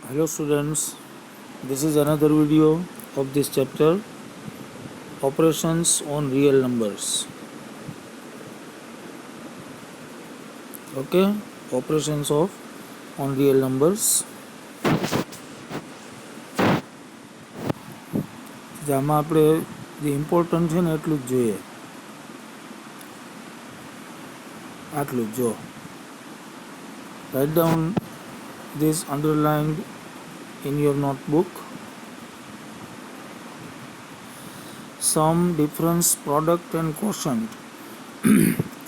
Hello students, this is another video of this chapter, operations on real numbers. Okay, operations of on real numbers. જેમાં આપણે જે important છે ને એટલું જ જોઈએ, આટલું જ જો. Write down this underlined in your notebook. Sum, difference, product and quotient.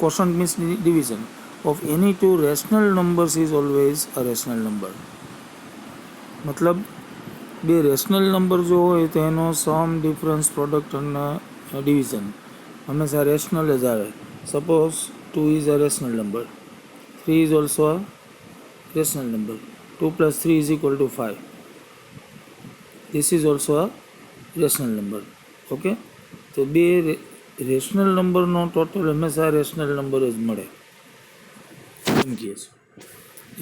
Quotient means division of any two rational numbers is always a rational number. मतलब બે રેશનલ નંબર જો હોય તો એનો સમ, ડિફરન્સ, પ્રોડક્ટ અને ડિવિઝન હંમેશા રેશનલ જ આવે. Suppose 2 is a rational number, 3 is also a rational number, 2 + 3 is equal two 5. This is also a rational number. Okay, તો બે રેશનલ નંબરનો ટોટલ હંમેશા રેશનલ નંબર જ મળે એમ કહે છે.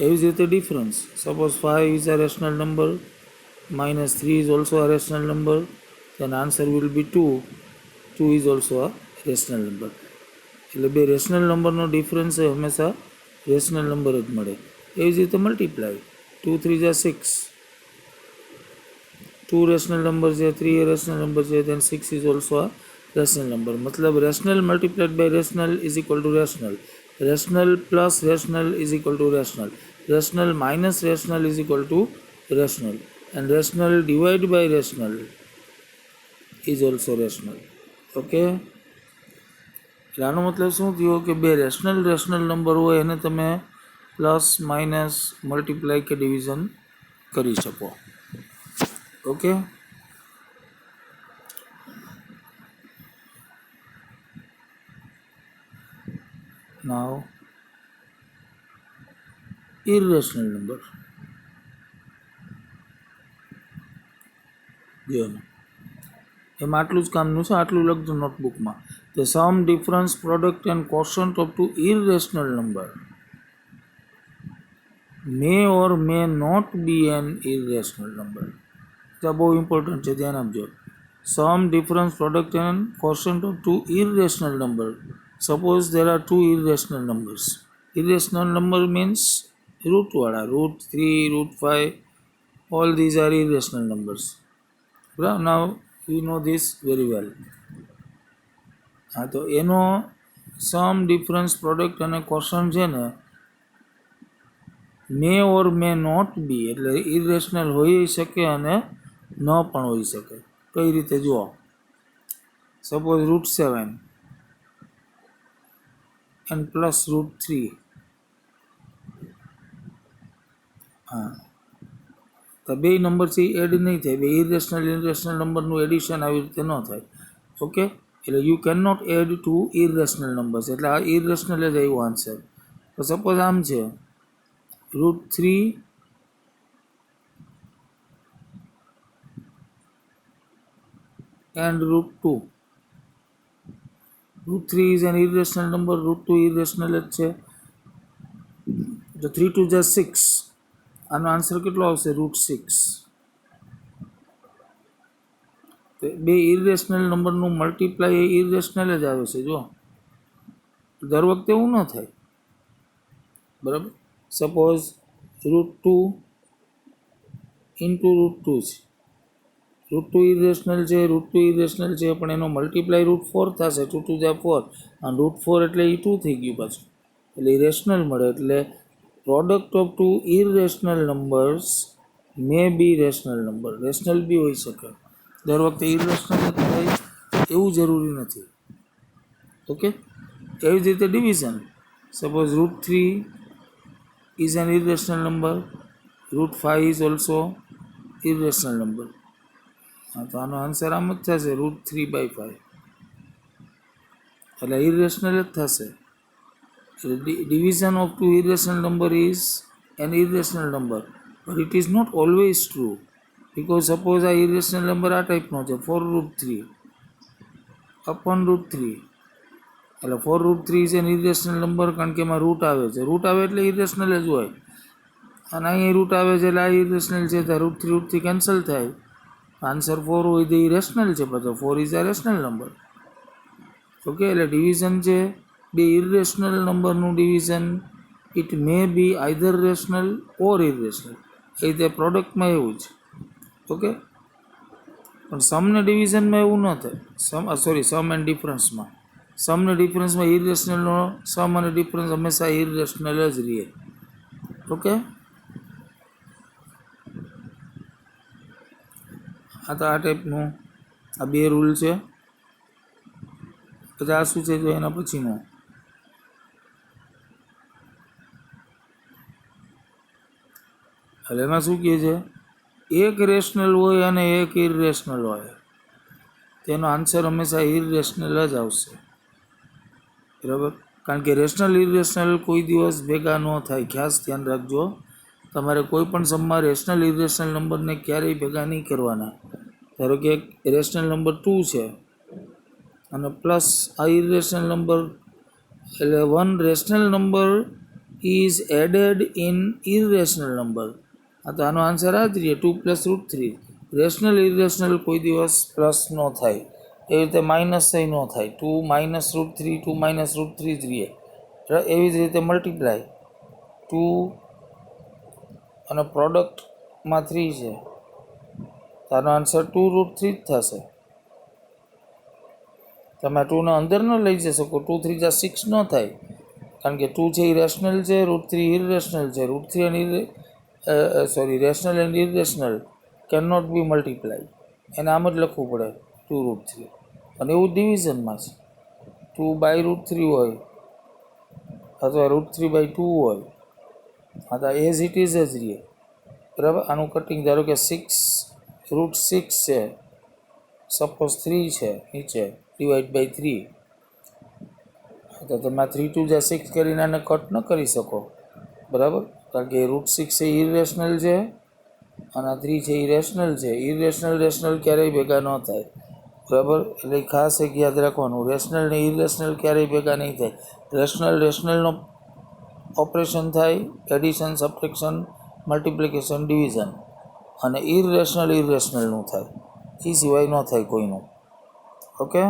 એવી જ રીતે difference, suppose 5 is a rational number, -3 is also a rational number, then answer will be 2. 2 is also a rational number. એટલે બે રેશનલ નંબરનો ડિફરન્સ હંમેશા રેશનલ નંબર જ મળે. એવી જ રીતે મલ્ટીપ્લાય, 2 3 જા 6, 2 રેશનલ નંબર છે, 3 એ રેશનલ નંબર છે, then 6 is also a rational number. મતલબ rational multiplied by rational is equal to rational, rational plus rational is equal to rational, rational minus rational is equal to rational, and rational divided by rational is also rational. Okay, એટલે આનો મતલબ શું થયો કે બે rational number હોય એને તમે પ્લસ, માઇનસ, મલ્ટીપ્લાય કે ડિવિઝન કરી શકો. ઓકે, નાવ ઇરરેશનલ નંબર. જો એમાં આટલું જ કામનું છે, આટલું લખજો નોટબુકમાં. The sum, difference, product and quotient of two irrational number may or may not be an irrational number. આ બહુ ઇમ્પોર્ટન્ટ છે, ધ્યાન આપજો. Sum, difference, product and quotient of two irrational number. Suppose there are two irrational numbers. Irrational number means root વાળા, √3, √5, all these are irrational numbers. Now you know this very well. હા, તો એનો સમ, difference, product અને quotient છે ને મે ઓર મે not be, એટલે irrational હોઈ શકે અને ન પણ હોઈ શકે. કઈ રીતે જુઓ, સપોઝ √7 એન્ડ પ્લસ √3. હા, તો બે નંબર છે એડ નહીં થાય, બે ઇરેશનલ નંબરનું એડિશન આવી રીતે ન થાય. ઓકે, એટલે you can not add two irrational numbers, એટલે આ ઇરેશનલ જ આવ્યો આન્સર. તો સપોઝ આમ છે √3 and √2. √3 is an irrational number, √2 irrational જ છે. તો 3 2 જા 6, આનો આન્સર કેટલો આવશે? √6. તો બે ઇરેશનલ નંબરનું મલ્ટીપ્લાય એ ઇરેશનલ જ આવે છે. જો દર વખતે એવું ન થાય, બરાબર. સપોઝ √2 ઇન્ટુ √2 છે, √2 ઇરેશનલ છે, √2 ઇરેશનલ છે, પણ એનો મલ્ટીપ્લાય √4 થશે, 2 2 જા 4, અને √4 એટલે એ 2 થઈ ગયું પાછું, એટલે ઇરેશનલ મળે. એટલે product of two irrational numbers may be rational number, rational be હોઈ શકે. દર વખતે ઇરેશનલ જ થાય એવું જરૂરી નથી. ઓકે, એવી જ રીતે division, suppose √3 is an irrational number, √5 is also irrational number. હા, તો આનો આન્સર આમ જ થશે, √3/5, એટલે ઇરેશનલ જ થશે. Division of two irrational number is an irrational number, but it is not always true, because suppose આ irrational number આ ટાઈપનો છે, 4√3 upon √3, એટલે 4√3 is an irrational number, કારણ કે એમાં રૂટ આવે છે. રૂટ આવે એટલે ઇરેશનલ જ હોય. અને અહીં રૂટ આવે છે એટલે આ ઇરેશનલ છે તો રૂટથી કેન્સલ થાય. આન્સર 4 હોય તો ઇરેશનલ છે, પછી 4 is a rational number. Okay, એટલે ડિવિઝન છે બે ઇરેશનલ નંબરનું division it may be either rational or irrational. એ રીતે પ્રોડક્ટમાં એવું છે. ઓકે, પણ સમને ડિવિઝનમાં એવું ન થાય. સમ એન્ડ ડિફરન્સમાં ઇરેશનલનો સમ અને ડિફરન્સ હંમેશા ઇરેશનલ જ રહે. ઓકે, આ તો આ ટાઈપનું આ બે રૂલ છે. પછી આ શું છે તો એના પછીનું એટલે એમાં શું કહે છે, એક રેશનલ હોય અને એક ઇરેશનલ હોય, તેનો આન્સર હંમેશા ઇરેશનલ જ આવશે. બરાબર, કારણ કે રેશનલ ઇરેશનલ કોઈ દિવસ ભેગા ન થાય. ખાસ ધ્યાન રાખજો, તમારે કોઈ પણ સમમાં રેશનલ ઇરેશનલ નંબરને ક્યારેય ભેગા નહીં કરવાના. ધારો કે એક રેશનલ નંબર 2 છે અને પ્લસ આ ઇરેશનલ નંબર, એટલે one rational number is added in irrational number. આ તો આનો આન્સર આ જ રહે, 2 + √3. રેશનલ ઇરેશનલ કોઈ દિવસ પ્લસ ન થાય, એવી રીતે માઇનસ ન થાય. 2 - √3 2 - √3 જ રહે. એવી જ રીતે મલ્ટીપ્લાય 2 અને પ્રોડક્ટમાં 3 છે, આનો આન્સર 2 √3 જ થશે. તમે 2 ને અંદર ન લઈ જઈ શકો. 2 × 3 = 6 ન થાય, કારણ કે 2 છે એ રેશનલ છે, √3 ઇરેશનલ છે. √3 અને rational and irrational can not be multiply. એને આમ જ લખવું પડે 2 √3. અને એવું ડિવિઝનમાં છે, 2/√3 હોય અથવા √3/2 હોય. હા, તો એઝ ઇટ ઇઝ જ રહીએ. બરાબર, આનું કટિંગ ધારો કે 6 √6 છે, સપોઝ 3 છે નીચે, /3. તો તમે 3 × 2 = 6 કરીને આને કટ ન કરી શકો. બરાબર, કારણ કે √6 એ ઇરેશનલ છે અને 3 છે એ રેશનલ છે. રેશનલ ક્યારેય ભેગા ન થાય. બરાબર, એટલે ખાસ એક યાદ રાખવાનું, રેશનલ ને ઇરેશનલ ક્યારેય ભેગા નહીં થાય. રેશનલનો ઓપરેશન થાય, એડિશન, સબટ્રેક્શન, મલ્ટિપ્લિકેશન, ડિવિઝન. અને ઇરેશનલનું થાય, એ સિવાય ન થાય કોઈનું. ઓકે,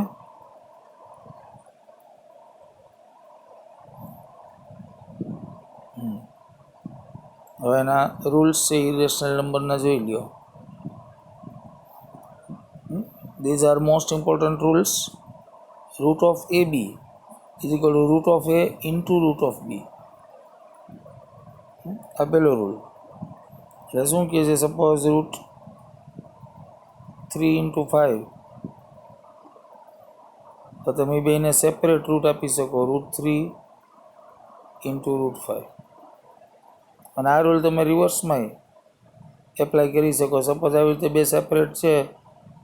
હવે એના રૂલ્સ છે ઇરેશનલ નંબરના જોઈ લ્યો. These are most important rules. Root of AB is equal to root of A into root of B. આ પહેલો રૂલ. એટલે શું કહે છે, સપોઝ √3 × 5, તો તમે બેને સેપરેટ રૂટ આપી શકો, √3 × √5. અને આ રૂલ તમે રિવર્સમાં એપ્લાય કરી શકો. સપોઝ આવી રીતે બે સેપરેટ છે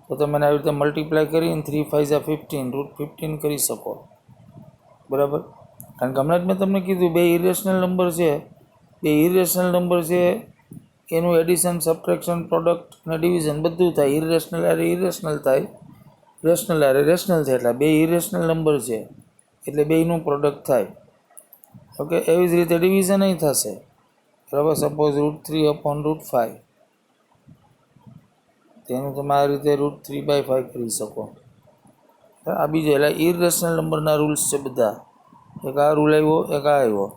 તો તમે આવી રીતે મલ્ટીપ્લાય કરીને 3 × 5 = 15, √15 કરી શકો. બરાબર, કારણ કે હમણાં જ મેં તમને કીધું બે ઇરેશનલ નંબર છે, એનું એડિશન, સબટ્રેક્શન, પ્રોડક્ટ અને ડિવિઝન બધું થાય. ઇરેશનલ ઇરેશનલ થાય, રેશનલ રેશનલ થાય. એટલે બે ઇરેશનલ નંબર છે એટલે બેયનું પ્રોડક્ટ થાય. ઓકે, એવી જ રીતે ડિવિઝન અહીં થશે. બરાબર, સપોઝ √3/5, તેનું તમે આ રીતે √3/5 કરી શકો. આ બીજો, એટલે ઇરેશનલ નંબરના રૂલ્સ છે બધા. એક આ રૂલ આવ્યો, એક આ આવ્યો.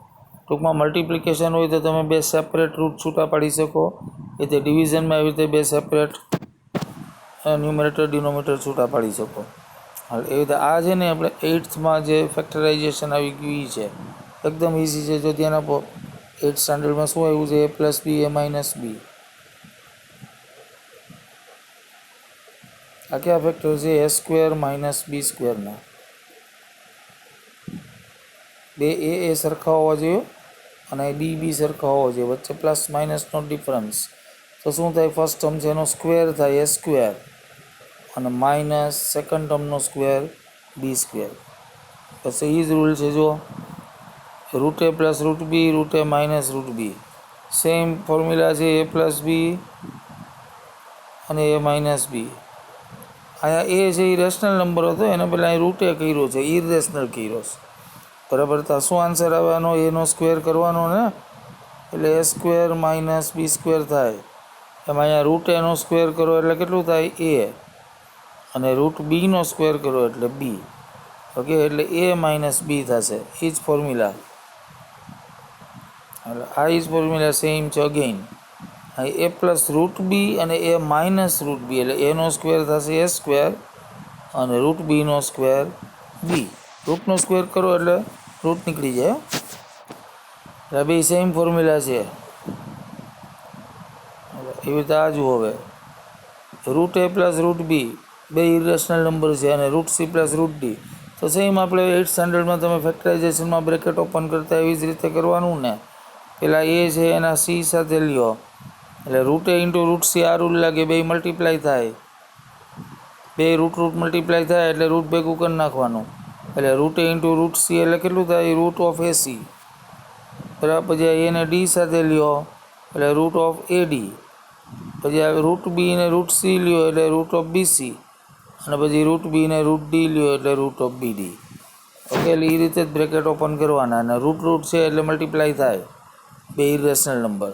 ટૂંકમાં મલ્ટિપ્લિકેશન હોય તો તમે બે સેપરેટ રૂટ છૂટા પાડી શકો. એ રીતે ડિવિઝનમાં એવી રીતે બે સેપરેટ ન્યુમરેટર ડિનોમિનેટર છૂટા પાડી શકો. એવી રીતે આ છે ને, આપણે 8થમાં જે ફેક્ટરાઇઝેશન આવી ગયું એ છે, એકદમ ઇઝી છે. જો ધ્યાન આપો, 8th સ્ટાન્ડર્ડમાં શું આવ્યું છે, a + b a - b. આ કયા ફેક્ટર છે, a² - b² ના. બે એ સરખા હોવા જોઈએ અને બી સરખા હોવા જોઈએ, વચ્ચે પ્લસ માઇનસનો ડિફરન્સ. તો શું થાય, ફર્સ્ટ ટર્મ છે એનો સ્ક્વેર થાય a² અને માઇનસ સેકન્ડ ટર્મનો સ્ક્વેર b². પછી એ જ રૂલ છે, જો √a + √b, √a - √b. Same formula છે, a + b અને a - b. અહીંયા એ છે એ રેશનલ નંબર હતો, એને પહેલાં અહીં √a કર્યો છે, ઇરેશનલ કર્યો છે. બરાબર, તો શું આન્સર આવવાનો, એનો સ્ક્વેર કરવાનો ને, એટલે એ સ્ક્વેર માઇનસ બી સ્ક્વેર થાય. એમાં અહીંયા રૂટ એનો સ્ક્વેર કરો એટલે કેટલું થાય? એ. અને રૂટ બીનો સ્ક્વેર કરો એટલે બી. ઓકે, એટલે એ માઇનસ બી થશે. એ જ ફોર્મ્યુલા. એટલે આ ઇઝ ફોર્મ્યુલા સેમ છે અગેઇન. એ પ્લસ રૂટ બી અને એ માઇનસ રૂટ બી એટલે એનો સ્ક્વેર થશે એ સ્ક્વેર અને રૂટ બીનો સ્ક્વેર બી. રૂટનો સ્ક્વેર કરો એટલે રૂટ નીકળી જાય. એટલે બે સેમ ફોર્મ્યુલા છે. એવી રીતે આ જુઓ હવે, root a plus root b બે ઇરેશનલ નંબર છે અને root c plus root d. તો સેમ આપણે 8th સ્ટાન્ડર્ડમાં તમે ફેક્ટરાઇઝેશનમાં બ્રેકેટ ઓપન કરતા એવી જ રીતે કરવાનું ને. પેલા એ છે એના સી સાથે લ્યો એટલે રૂટ એ ઇન્ટુ રૂટ સી આ રૂલ લાગે, બે મલ્ટીપ્લાય થાય, બે રૂટ મલ્ટીપ્લાય થાય એટલે રૂટ ભેગું કરી નાખવાનું. એટલે રૂટ એ ઇન્ટુ રૂટ સી એટલે કેટલું થાય? Root of A C. બરાબર. પછી આ એને ડી સાથે લ્યો એટલે રૂટ ઓફ એ ડી. પછી આ રૂટ બી ને રૂટ સી લ્યો એટલે રૂટ ઓફ બી સી. અને પછી રૂટ બી ને રૂટ ડી લ્યો એટલે root of b d. Okay, એટલે એ રીતે જ બ્રેકેટ ઓપન કરવાના. અને રૂટ છે એટલે મલ્ટીપ્લાય થાય બે ઇરેશનલ નંબર.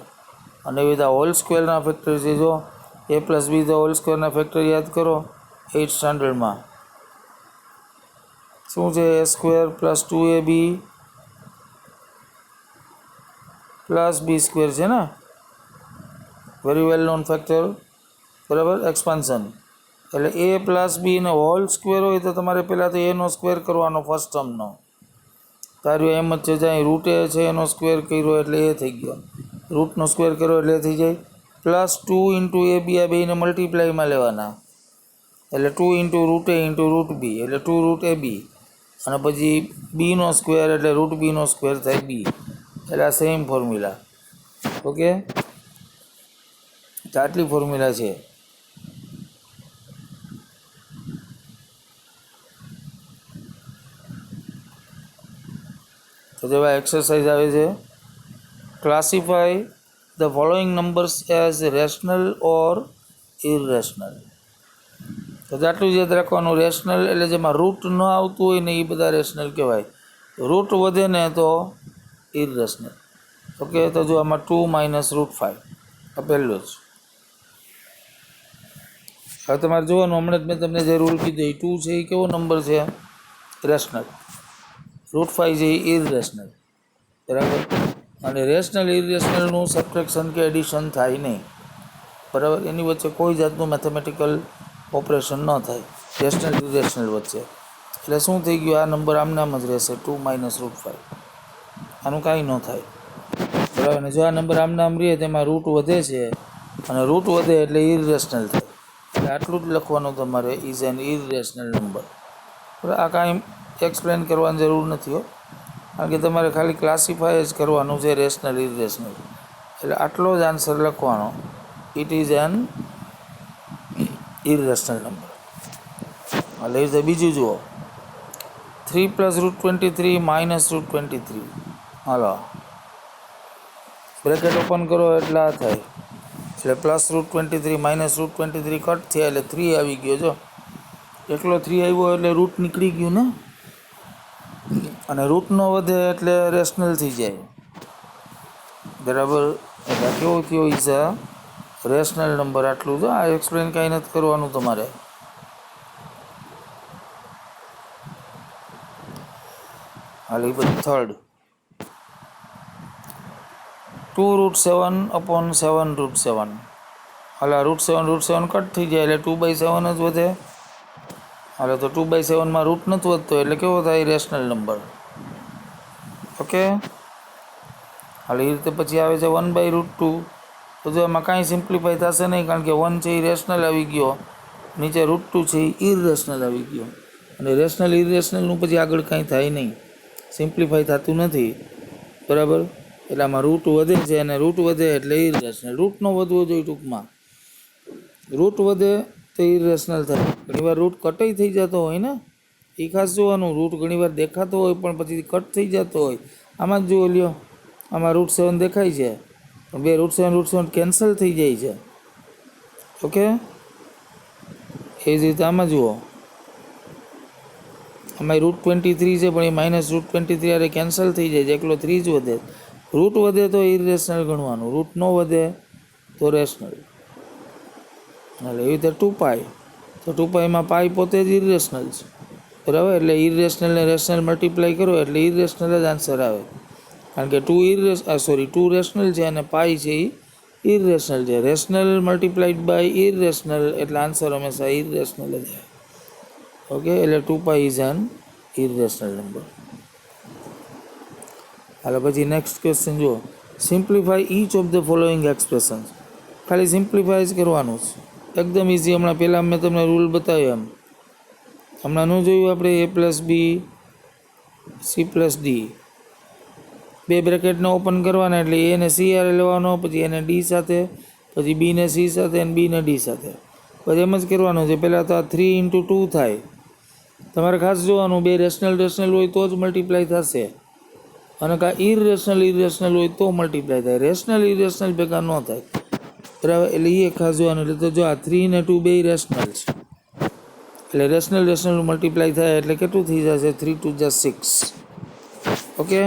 અને એવી રીતે હોલ સ્ક્વેરના ફેક્ટર છે. જો એ પ્લસ બી તો હોલ સ્ક્વેરના ફેક્ટર યાદ કરો 8th સ્ટાન્ડર્ડમાં શું છે? એ સ્ક્વેર પ્લસ 2ab પ્લસ બી સ્ક્વેર છે ને, વેરી વેલ નોન ફેક્ટર. બરાબર, એક્સપાન્શન. એટલે એ પ્લસ બી ને હોલ સ્ક્વેર હોય તો તમારે પહેલાં તો એનો સ્ક્વેર કરવાનો ફર્સ્ટ ટર્મનો. તારું એમ જ છે, જ્યાં રૂટ એ છે એનો સ્ક્વેર કર્યો એટલે એ થઈ ગયો, રૂટનો સ્ક્વેર કર્યો એટલે એ થઈ જાય. પ્લસ 2 ઇન્ટુ એ બી, આ બેને મલ્ટીપ્લાયમાં લેવાના એટલે 2 ઇન્ટુ રૂટ એ ઇન્ટુ રૂટ બી એટલે 2 રૂટ એ બી. અને પછી બીનો સ્ક્વેર એટલે રૂટ બીનો સ્ક્વેર થાય બી. એટલે આ સેમ ફોર્મ્યુલા. ઓકે, તો આટલી ફોર્મ્યુલા છે. તો જેવા એક્સરસાઇઝ આવે છે, classify the following numbers as rational or irrational. તો આટલું જ યાદ રાખવાનું. રેશનલ એટલે જેમાં રૂટ ન આવતું હોય ને એ બધા રેશનલ કહેવાય. રૂટ વધે ને તો ઇરેશનલ. ઓકે, તો જો આમાં 2 માઇનસ રૂટ 5 આ પહેલું જ. હવે તમારે જોવાનું, હમણાં જ મેં તમને જે રૂલ કીધો એ 2 છે એ કેવો નંબર છે? રેશનલ. રૂટ 5 છે એ ઇરેશનલ. બરાબર. અને રેશનલ ઇરેશનલનું સબટ્રેક્શન કે એડિશન થાય નહીં. બરાબર. એની વચ્ચે કોઈ જાતનું મેથેમેટિકલ ઓપરેશન ન થાય રેશનલ ઇરેશનલ વચ્ચે. એટલે શું થઈ ગયું? આ નંબર આમનામ જ રહેશે 2 માઇનસ રૂટ 5. આનું કાંઈ ન થાય. બરાબર. અને જો આ નંબર આમનામ રહે તેમાં રૂટ વધે છે અને રૂટ વધે એટલે ઇરેશનલ થાય. એટલે આટલું જ લખવાનું તમારે, ઇઝ એન ઇરેશનલ નંબર. બરાબર. આ કાંઈ એક્સપ્લેન કરવાની જરૂર નથી હો, કારણ કે તમારે ખાલી ક્લાસિફાય જ કરવાનું છે રેશનલ ઇરેશનલ. એટલે આટલો જ આન્સર લખવાનો, it is an irrational number. એટલે એ બીજું જુઓ, 3 પ્લસ રૂટ 23 માઇનસ રૂટ 23. હાલો, બ્રેકેટ ઓપન કરો એટલે આ થાય. એટલે plus route 23 minus route 23 cut થયા એટલે 3 આવી ગયો. જો એકલો 3 આવ્યો એટલે રૂટ નીકળી ગયું ને. અને રૂટ ન વધે એટલે રેશનલ થઈ જાય. બરાબર. એટલે કેવો થયો? Is a rational number. આટલું જો, આ એક્સપ્લેન કાંઈ નથી કરવાનું તમારે. હાલ એ બધું થર્ડ, 2 રૂટ 7 અપોન 7 રૂટ 7. હાલ આ રૂટ 7 કટ થઈ જાય એટલે 2/7 જ વધે. હાલે તો 2/7માં રૂટ નથી વધતો એટલે કેવો થાય? Rational number. ઓકે. હાલ એ રીતે પછી આવે છે 1/√2. તો જો એમાં કાંઈ સિમ્પ્લિફાય થશે નહીં, કારણ કે 1 છે એ રેશનલ આવી ગયો, નીચે √2 છે એ ઇરેશનલ આવી ગયો. અને રેશનલ ઇરેશનલનું પછી આગળ કાંઈ થાય નહીં, સિમ્પ્લિફાય થતું નથી. બરાબર. એટલે આમાં રૂટ વધે છે અને રૂટ વધે એટલે ઇરેશનલ. રૂટ ન વધવો જોઈએ ટૂંકમાં. રૂટ વધે તો ઇરેશનલ થાય. ઘણીવાર રૂટ કટય થઈ જતો હોય ને, એ ખાસ જોવાનું. રૂટ ઘણીવાર દેખાતો હોય પણ પછી કટ થઈ જતો હોય. આમાં જ જુઓ લ્યો, આમાં √7 દેખાય છે પણ બે √7 કેન્સલ થઈ જાય છે. ઓકે, એ જ રીતે આમાં જુઓ, આમાં √23 છે પણ એ માઇનસ √23 અરે કેન્સલ થઈ જાય છે, એકલો 3 જ વધે. રૂટ વધે તો ઇરેશનલ ગણવાનું, રૂટ ન વધે તો રેશનલ. એટલે એવી રીતે 2π, તો 2πમાં પાઈ પોતે જ ઇરેશનલ છે, બરાબર. એટલે ઇરેશનલ ને રેશનલ મલ્ટીપ્લાય કરો એટલે ઇરેશનલ જ આન્સર આવે, કારણ કે ટુ રેશનલ છે અને પાઈ છે એ ઇરેશનલ છે. રેશનલ મલ્ટીપ્લાઇડ બાય ઇરેશનલ એટલે આન્સર હંમેશા ઇરેશનલ જ આવે. ઓકે, એટલે 2π ઇઝ એન ઇરેશનલ નંબર. હાલો પછી નેક્સ્ટ ક્વેશ્ચન જુઓ. Simplify inch of the following expressions. ખાલી સિમ્પ્લિફાય જ કરવાનું છે, એકદમ ઇઝી. હમણાં પહેલાં મેં તમને રૂલ બતાવ્યો એમ. હમણાં ન જોયું આપણે a+b c+d, બે બ્રેકેટને ઓપન કરવાના, એટલે a ને c હારે લેવાનો, પછી એને d સાથે, પછી b ને c સાથે અને b ને d સાથે. પછી એમ જ કરવાનું છે. પહેલાં તો આ 3 × 2 થાય. તમારે ખાસ જોવાનું, બે રેશનલ હોય તો જ મલ્ટીપ્લાય થશે, અને કાં ઇરેશનલ હોય તો મલ્ટીપ્લાય થાય. રેશનલ ઇરેશનલ ભેગા ન થાય, બરાબર. એટલે એ ખાસ જોવાનું. એટલે તો જો આ 3 ને 2 બે રેશનલ છે, એટલે રેશનલ મલ્ટીપ્લાય થાય એટલે કેટલું થઈ જશે? 3 × 2 = 6. ઓકે,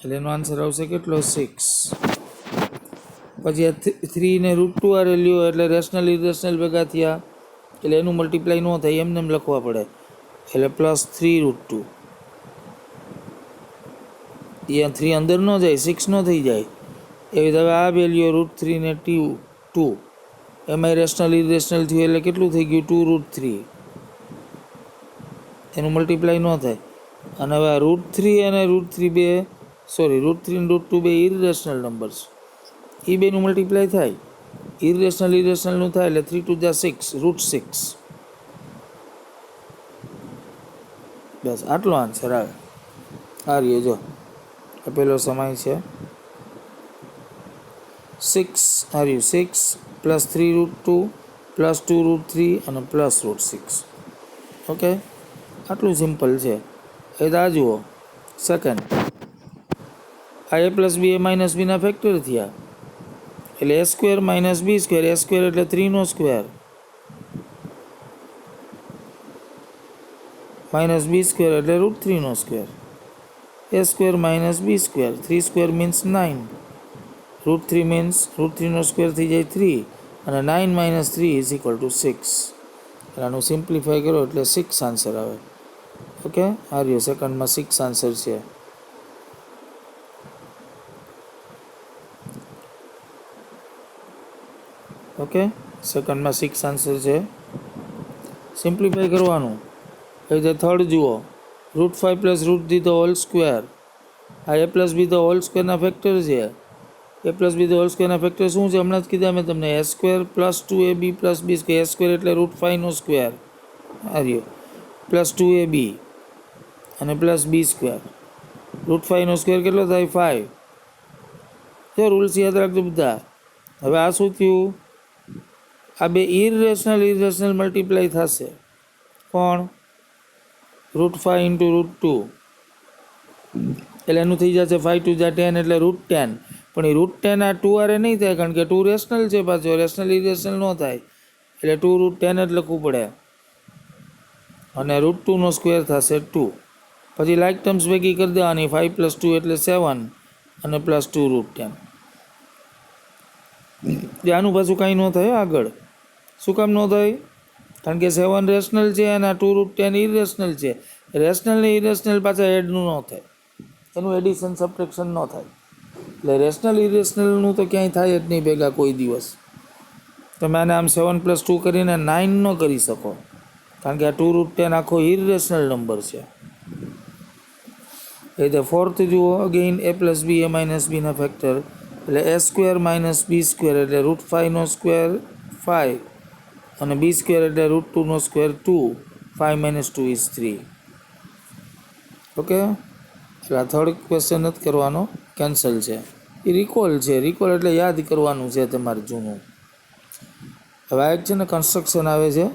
એટલે એનો આન્સર આવશે કેટલો? 6. પછી આ 3 ને √2 આરે લ્યો એટલે રેશનલ ઇરેશનલ ભેગા થયા, એટલે એનું મલ્ટીપ્લાય ન થાય, એમને એમ લખવા પડે, એટલે +3 √2. ત્યાં 3 અંદર ન જાય, 6 ન થઈ જાય. એવી હવે આ વેલ્યુ √3 ને 2, એમાં રેશનલ ઇરેશનલ થયું એટલે કેટલું થઈ ગયું? 2 √3. એનું મલ્ટીપ્લાય ન થાય. અને હવે આ √3 અને √3 અને √2 બે ઇરેશનલ નંબર છે, એ બેનું મલ્ટીપ્લાય થાય, ઇરેશનલનું થાય, એટલે 3 × 2 = 6, √6. બસ આટલો આન્સર આવે. આ રહ્યો જો, આ પહેલો સમય છે 6, આ રહ્યું 6 +3 √2 +2 √3 અને +√6. ઓકે, આટલું સિમ્પલ છે. એ તો આ જુઓ સેકન્ડ, આ a+b a-b ના ફેક્ટર થયા, એટલે a² - b², a² એટલે 3 નો સ્ક્વેર, -b² એટલે √3 નો square, a² - b², 3² means 9, √3 means √3 નો સ્ક્વેર થઈ જાય 3, અને 9 - 3 = 6. એટલે આનું સિમ્પ્લિફાય કરો એટલે 6 આન્સર આવે. ઓકે, આ રહ્યો સેકન્ડમાં 6 આન્સર છે. ઓકે, સેકન્ડમાં 6 આન્સર છે. સિમ્પ્લિફાય કરવાનું. એ રીતે થર્ડ જુઓ, √5 + √3² આ a+b² ના ફેક્ટર છે. a+b² ના ફેક્ટર શું છે? હમણાં જ કીધા મેં તમને, a² + 2ab + b², a² એટલે √5 નો સ્ક્વેર, આ રહ્યો, +2ab અને +b², √5 નો સ્ક્વેર કેટલો થાય? 5. જો રૂલ્સ યાદ રાખજો બધા. હવે આ શું થયું? આ બે ઇરેશનલ મલ્ટીપ્લાય થશે. કોણ? √5 × √2, એટલે એનું થઈ જશે 5 × 2 = 10, એટલે √10. પણ એ √10 આ 2 આરે નહીં થાય, કારણ કે 2 રેશનલ છે, પાછો રેશનલ ઇરેશનલ ન થાય, એટલે 2 √10 જ લખવું પડે, અને √2 નો સ્ક્વેર થશે 2. પછી લાઈક ટર્મ્સ ભેગી કરી દેવાની, 5 + 2 એટલે 7, અને +2 √10. આનું પાછું કાંઈ ન થાય આગળ. શું કામ ન થાય? કારણ કે 7 રેશનલ છે અને આ 2 √10 ઇરેશનલ છે. રેશનલ ને ઇરેશનલ પાછા એડનું ન થાય, એનું એડિશન સબટ્રેક્શન ન થાય. એટલે રેશનલ ઇરેશનલનું તો ક્યાંય થાય જ નહીં ભેગા કોઈ દિવસ. તમે આને આમ 7 + 2 કરીને 9 ન કરી શકો, કારણ કે આ 2 √10 આખો ઇરેશનલ નંબર છે. એ રીતે ફોર્થ જુઓ, અગેઇન a+b a-b ના ફેક્ટર, એટલે a² - b² એટલે √5 નો સ્ક્વેર 5, અને b² એટલે √2 નો સ્ક્વેર 2, 5 - 2 = 3. ઓકે, એટલે આ થર્ડ ક્વેશ્ચન જ કરવાનો, કેન્સલ છે. એ રિકોલ છે, રિકોલ એટલે યાદ કરવાનું છે તમારે જૂનું. હવે આ એક છે ને કન્સ્ટ્રક્શન આવે છે,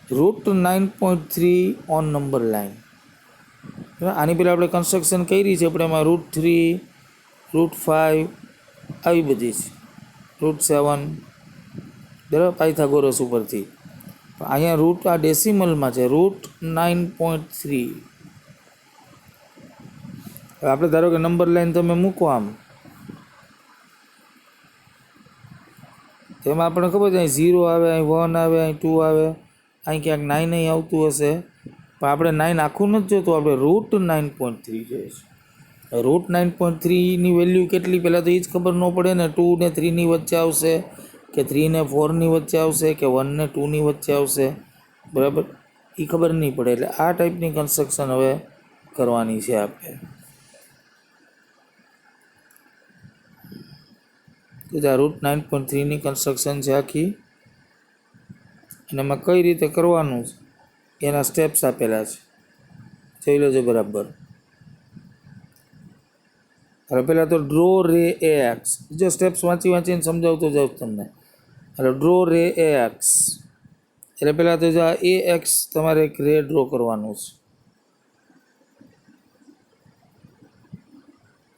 √9.3 ઓન નંબર લાઇન. આની પહેલાં આપણે કન્સ્ટ્રક્શન કરી છે, આપણે એમાં √3 √5 આવી બધી છે, √7, બરાબર, પાયથાગોરસ ઉપરથી. અહીંયા રૂટ આ ડેસિમલમાં છે, √9.3. આપણે ધારો કે નંબર લાઈન તમે મૂકો આમ, તેમાં આપણને ખબર છે અહીં 0 આવે, અહીં 1 આવે, અહીં 2 આવે, અહીં ક્યાંક 9 અહીં આવતું હશે, પણ આપણે 9 આખું નથી જોતું, આપણે રૂટ 9.3 જોઈએ છે. રૂટ 9.3ની વેલ્યુ કેટલી પહેલાં તો એ જ ખબર ન પડે ને, 2 ને 3ની વચ્ચે આવશે કે 3 ને 4ની વચ્ચે આવશે કે 1 ને 2ની વચ્ચે આવશે, બરાબર, એ ખબર નહીં પડે. એટલે આ ટાઈપની કન્સ્ટ્રક્શન હવે કરવાની છે આપણે. તો આ રૂટ 9.3ની કન્સ્ટ્રક્શન છે આખી, અને એમાં કઈ રીતે કરવાનું છે એના સ્ટેપ્સ આપેલા છે, જોઈ લેજો બરાબર. હવે પહેલાં તો ડ્રો રે એ એક્સ, જો સ્ટેપ્સ વાંચીને સમજાવતો જાઉં તમને. એટલે ડ્રો રે એ એક્સ એટલે પહેલાં તો જો આ એ એક્સ તમારે એક રે ડ્રો કરવાનું છે.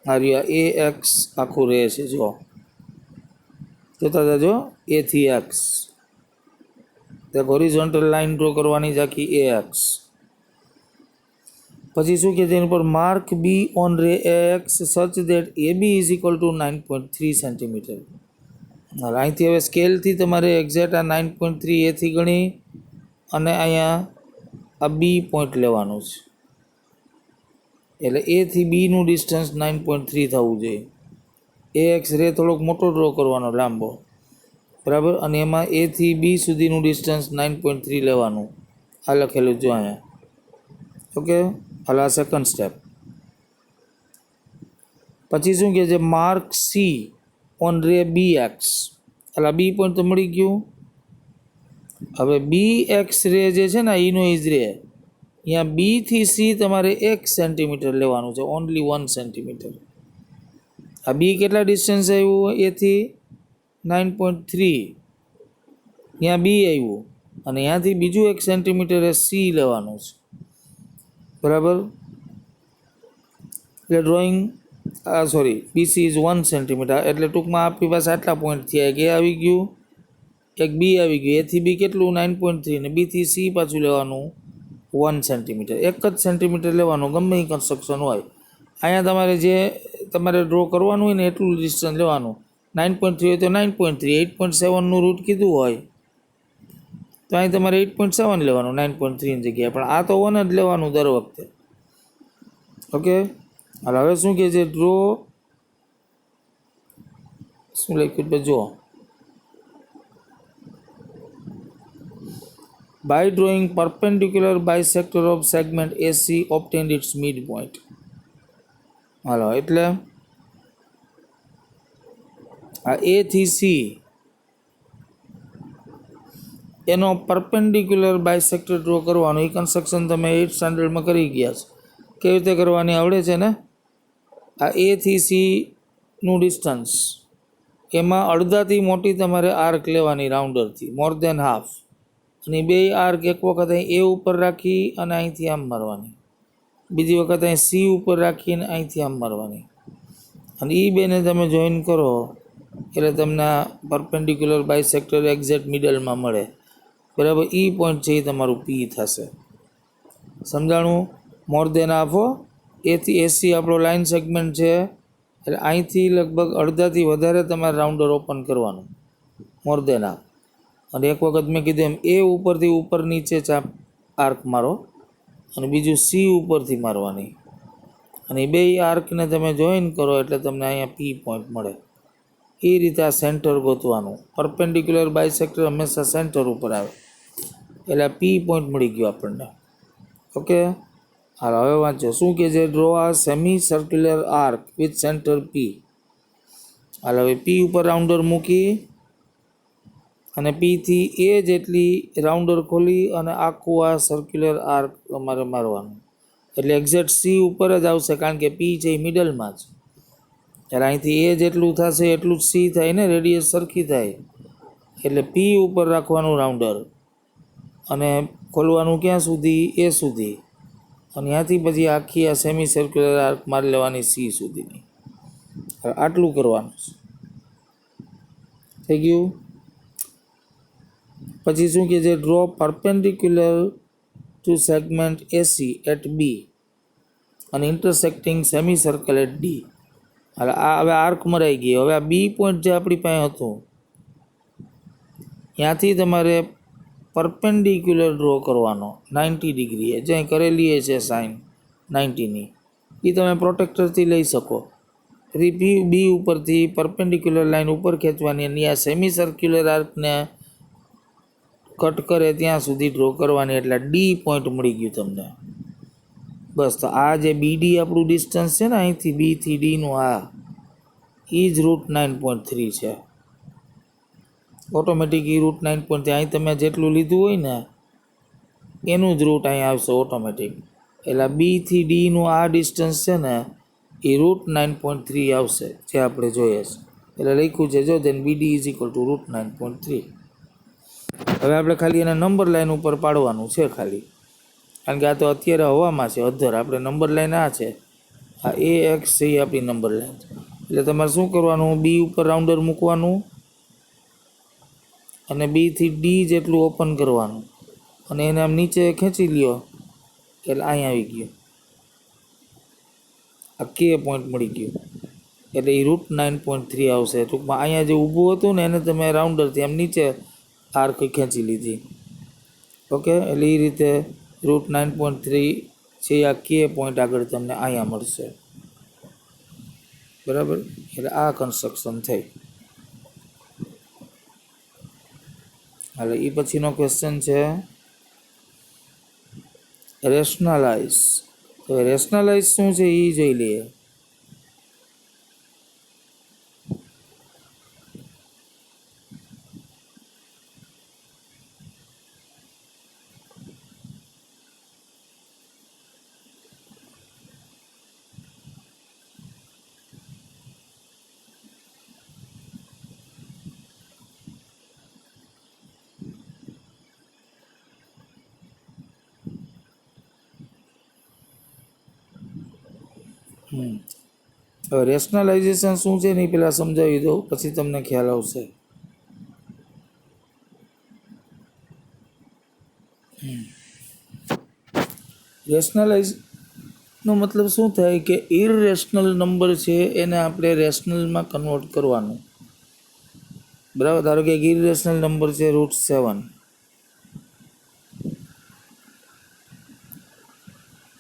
આ રહ્યું એ એક્સ આખું રે છે, જો જોતા જાજો, એથી એક્સ એક હોરિઝોન્ટલ લાઇન ડ્રો કરવાની છે આખી એ એક્સ. પછી શું કહે છે એની પર mark B on ray X such that A B is equal to 9.3 centimetre. અહીંથી હવે સ્કેલથી તમારે એક્ઝેક્ટ આ 9.3 એથી ગણી અને અહીંયા આ બી પોઈન્ટ લેવાનું છે, એટલે એથી બીનું ડિસ્ટન્સ 9.3 થવું જોઈએ. એ એક્સ રે થોડોક મોટો ડ્રો કરવાનો, લાંબો, બરાબર, અને એમાં એથી બી સુધીનું ડિસ્ટન્સ 9.3 લેવાનું. આ લખેલું જો અહીંયા, ઓકે. હાલ આ સેકન્ડ સ્ટેપ. પછી શું કહે છે, માર્ક સી ઓન રે બી એક્સ, એટલે બી પોઈન્ટ તો મળી ગયું. હવે બી એક્સ રે જે છે ને એનો ઇઝ રે, અહીંયા બીથી સી તમારે 1 સેન્ટીમીટર લેવાનું છે, ઓનલી 1 સેન્ટીમીટર. આ બી કેટલા ડિસ્ટન્સ આવ્યું એથી 9.3, ત્યાં બી આવ્યું, અને ત્યાંથી બીજું 1 સેન્ટીમીટર એ સી લેવાનું છે, બરાબર. એટલે ડ્રોઈંગ બીસી ઇઝ 1 સેન્ટીમીટર, એટલે ટૂંકમાં આપણી પાસે આટલા પોઈન્ટ થયા, એક એ આવી ગયું, એક બી આવી ગયું. એથી બી કેટલું 9.3, ને બીથી સી પાછું લેવાનું 1 સેન્ટીમીટર. 1 જ સેન્ટીમીટર લેવાનું, ગમે એ કન્સ્ટ્રક્શન હોય. અહીંયા તમારે જે તમારે ડ્રો કરવાનું હોય ને એટલું ડિસ્ટન્સ લેવાનું. 9.3 હોય તો 9.3, 8.7નું રૂટ કીધું હોય તો અહીં તમારે 8.7 લેવાનું 9.3ની જગ્યાએ, પણ આ તો 1 જ લેવાનું દર વખતે, ઓકે. હવે શું કહે છે, ડ્રો શું લખ્યું જો, by drawing perpendicular bisector of segment AC obtained its midpoint. હાલો, એટલે આ એ થી સી એનો પરપેન્ડિક્યુલર બાયસેક્ટર ડ્રો કરવાનો. એ કન્સ્ટ્રક્શન તમે 8th સ્ટાન્ડર્ડમાં કરી ગયા છો, કેવી રીતે કરવાની આવડે છે ને. આ એ થી સીનું ડિસ્ટન્સ, એમાં અડધાથી મોટી તમારે આર્ક લેવાની, રાઉન્ડરથી મોર દેન હાફ, અને બે આર્ક એક વખત અહીં એ ઉપર રાખી અને અહીંથી આમ મારવાની, બીજી વખત અહીં સી ઉપર રાખીને અહીંથી આમ મારવાની, અને એ બેને તમે જોઈન કરો એટલે તમને આ પરપેન્ડિક્યુલર બાયસેક્ટર એક્ઝેક્ટ મિડલમાં મળે, બરાબર. એ પોઈન્ટ છે એ તમારું પી થશે. સમજાણું? મોર દેન હાફ, એથી એસી આપણો લાઇન સેગમેન્ટ છે, એટલે અહીંથી લગભગ અડધાથી વધારે તમારે રાઉન્ડર ઓપન કરવાનું, મોર દેન હાફ. અને એક વખત મેં કીધું એમ એ ઉપરથી ઉપર નીચે ચાપ આર્ક મારો, અને બીજું સી ઉપરથી મારવાની, અને બે આર્કને તમે જોઈન કરો એટલે તમને અહીંયા પી પોઈન્ટ મળે. એ રીતે આ સેન્ટર ગોતવાનું. પરપેન્ડિક્યુલર બાયસેક્ટર હંમેશા સેન્ટર ઉપર આવે, એટલે આ પી પોઈન્ટ મળી ગયો આપણને, ઓકે. હાલ હવે વાંચો શું કહે છે, draw a semicircular arc with centre P. હાલ હવે પી ઉપર રાઉન્ડર મૂકી અને પીથી એ જેટલી રાઉન્ડર ખોલી અને આખું આ સર્ક્યુલર આર્ક અમારે મારવાનું, એટલે એક્ઝેક્ટ સી ઉપર જ આવશે, કારણ કે પી છે એ મિડલમાં જ, એટલે અહીંથી એ જેટલું થશે એટલું જ સી થાય ને, રેડિયસ સરખી થાય, એટલે પી ઉપર રાખવાનું રાઉન્ડર અને ખોલવાનું ક્યાં સુધી, એ સુધી, અને ત્યાંથી પછી આખી આ સેમી સર્ક્યુલર આર્ક મારી લેવાની સી સુધીની. આટલું કરવાનું છે, થઈ ગયું. પછી શું કહે છે, draw perpendicular to segment AC at B. અને intersecting semicircle at D. એટલે આ હવે આર્ક મરાઈ ગઈ. હવે આ બી પોઈન્ટ જે આપણી પાસે હતું ત્યાંથી તમારે પરપેન્ડિક્યુલર ડ્રો કરવાનો 90 ડિગ્રીએ, જ્યાં કરેલી છે સાઇન 90ની, એ તમે પ્રોટેક્ટરથી લઈ શકો. પછી બી ઉપરથી પરપેન્ડિક્યુલર લાઇન ઉપર ખેંચવાની અને આ સેમી સર્ક્યુલર આર્કને કટ કરે ત્યાં સુધી ડ્રો કરવાની, એટલે ડી પોઈન્ટ મળી ગયું તમને. બસ, તો આ જે બીડી આપણું ડિસ્ટન્સ છે ને અહીંથી બીથી ડીનું, આ એ જ √9.3 છે. ઓટોમેટિક એ √9.3 અહીં તમે જેટલું લીધું હોય ને એનું જ રૂટ અહીં આવશે ઓટોમેટિક. એટલે બીથી ડીનું આ ડિસ્ટન્સ છે ને એ √9.3 આવશે જે આપણે જોઈએ છે. એટલે લખ્યું છે જો દેન બીડી ઇઝ ઇક્વલ ટુ √9.3. હવે આપણે ખાલી એને નંબર લાઈન ઉપર પાડવાનું છે ખાલી, કારણ કે આ તો અત્યારે હવામાં છે અધર. આપણે નંબર લાઈન આ છે, આ એ એક્સ છે એ આપણી નંબર લાઈન. એટલે તમારે શું કરવાનું, બી ઉપર રાઉન્ડર મૂકવાનું અને બીથી ડી જેટલું ઓપન કરવાનું અને એને આમ નીચે ખેંચી લ્યો એટલે અહીં આવી ગયો, આ કે પોઈન્ટ મળી ગયું. એટલે એ √9.3 આવશે. ટૂંકમાં અહીંયા જે ઊભું હતું ને એને તમે રાઉન્ડરથી આમ નીચે આર્ક ખેંચી લીધી. ઓકે, એટલે એ રીતે √9.3 છે આ કે પોઈન્ટ આગળ તમને અહીંયા મળશે. બરાબર, એટલે આ કન્સ્ટ્રક્શન થઈ. એટલે એ પછીનો ક્વેશ્ચન છે રેશનલાઇઝ. તો રેશનલાઇઝ શું છે એ જોઈ લઈએ. હવે રેશનલાઇઝેશન શું છે ને એ પહેલાં સમજાવી દઉં, પછી તમને ખ્યાલ આવશે. રેશનલાઇઝનો મતલબ શું થાય કે ઇરરેશનલ નંબર છે એને આપણે રેશનલમાં કન્વર્ટ કરવાનું. બરાબર, ધારો કે એક ઇરરેશનલ નંબર છે √7.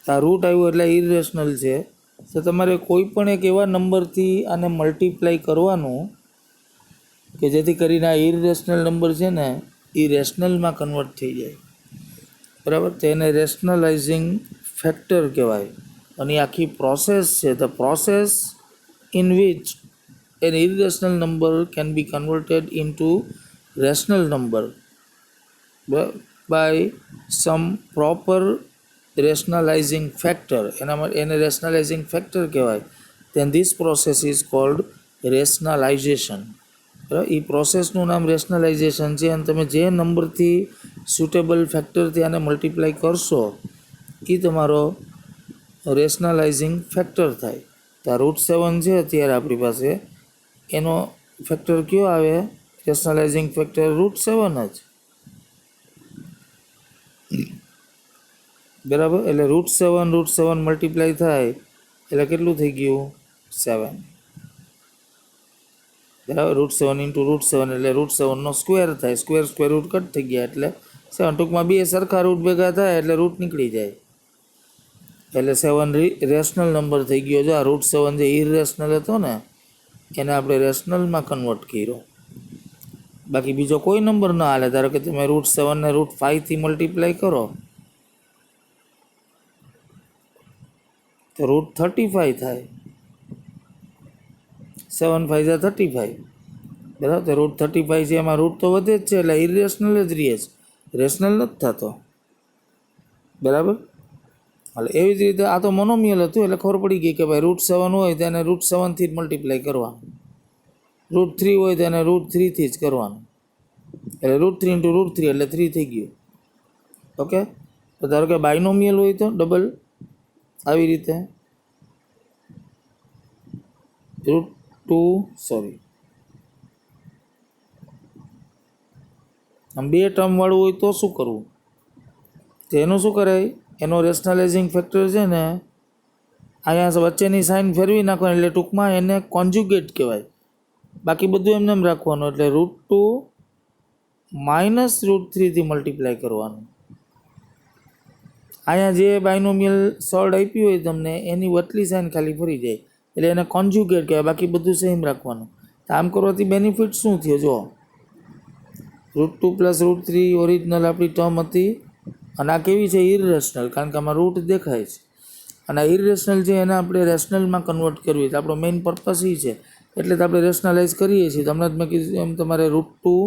આ રૂટ આવ્યું એટલે ઇરરેશનલ છે. તો તમારે કોઈ પણ એક એવા નંબરથી આને મલ્ટીપ્લાય કરવાનું કે જેથી કરીને આ ઇરરેશનલ નંબર છે ને એ રેશનલમાં કન્વર્ટ થઈ જાય. બરાબર, તો એને રેશનલાઇઝિંગ ફેક્ટર કહેવાય. અને આખી પ્રોસેસ છે, the process in which an irrational number can be converted into rational number by some proper rationalising factor. એને રેશનલાઇઝિંગ ફેક્ટર કહેવાય. Then this process is called rationalisation. બરાબર, એ પ્રોસેસનું નામ રેશનલાઇઝેશન છે. અને તમે જે નંબરથી સુટેબલ ફેક્ટરથી આને મલ્ટીપ્લાય કરશો એ તમારો રેશનલાઇઝિંગ ફેક્ટર થાય. તો આ √7 છે અત્યારે આપણી પાસે, એનો ફેક્ટર કયો આવે, રેશનલાઇઝિંગ ફેક્ટર √7 જ. બરાબર, એટલે √7 મલ્ટીપ્લાય થાય એટલે કેટલું થઈ ગયું, 7. બરાબર, √7 ઇન્ટુ √7 એટલે √7નો સ્ક્વેર થાય. સ્ક્વેર રૂટ કટ થઈ ગયા એટલે 7. ટૂંકમાં બે સરખા રૂટ ભેગા થાય એટલે રૂટ નીકળી જાય. એટલે 7 રેશનલ નંબર થઈ ગયો. જો આ √7 જે ઇરરેશનલ હતો ને એને આપણે રેશનલમાં કન્વર્ટ કર્યો. બાકી બીજો કોઈ નંબર ના હાલે. ધારો કે તમે √7 ને √5થી મલ્ટીપ્લાય કરો તો √35 થાય. 7 5 = 35. બરાબર, તો √35 છે એમાં રૂટ તો વધે જ છે એટલે ઇરરેશનલ જ રહે છે, રેશનલ નથી થતો. બરાબર, એટલે એવી જ રીતે આ તો મોનોમિયલ હતું એટલે ખબર પડી ગઈ કે ભાઈ √7 હોય તો એને √7થી જ મલ્ટીપ્લાય કરવાનું, √3 હોય તો એને √3થી જ કરવાનું. એટલે √3 ઇન્ટુ √3 એટલે 3 થઈ ગયું. ઓકે, તો ધારો કે બાયનોમિયલ હોય તો ડબલ આવી રીતે આમ 2 ટર્મવાળું હોય તો શું કરવું, તો એનું શું કરાય, એનો રેશનલાઇઝિંગ ફેક્ટર છે ને અહીંયા વચ્ચેની સાઇન ફેરવી નાખવાની એટલે ટૂંકમાં એને કોન્જ્યુગેટ કહેવાય. બાકી બધું એમને એમ રાખવાનું. એટલે √2 માઇનસ √3થી મલ્ટીપ્લાય કરવાનું. અહીંયા જે બાયનોમિયલ સોલ્ડ આપ્યું હોય તમને એની વટલી સાઇન ખાલી ફરી જાય એટલે એને કોન્જ્યુગેટ કહેવાય. બાકી બધું સેમ રાખવાનું. તો આમ કરવાથી બેનિફિટ શું થયો જો, √2 + √3 ઓરિજિનલ આપણી ટર્મ હતી અને આ કેવી છે ઇરરેશનલ, કારણ કે આમાં રૂટ દેખાય છે. અને આ ઇરરેશનલ છે એને આપણે રેશનલમાં કન્વર્ટ કરવી છે. આપણો મેઇન પર્પસ એ છે એટલે તો આપણે રેશનલાઇઝ કરીએ છીએ. તમને જ મેં કીધું એમ તમારે √2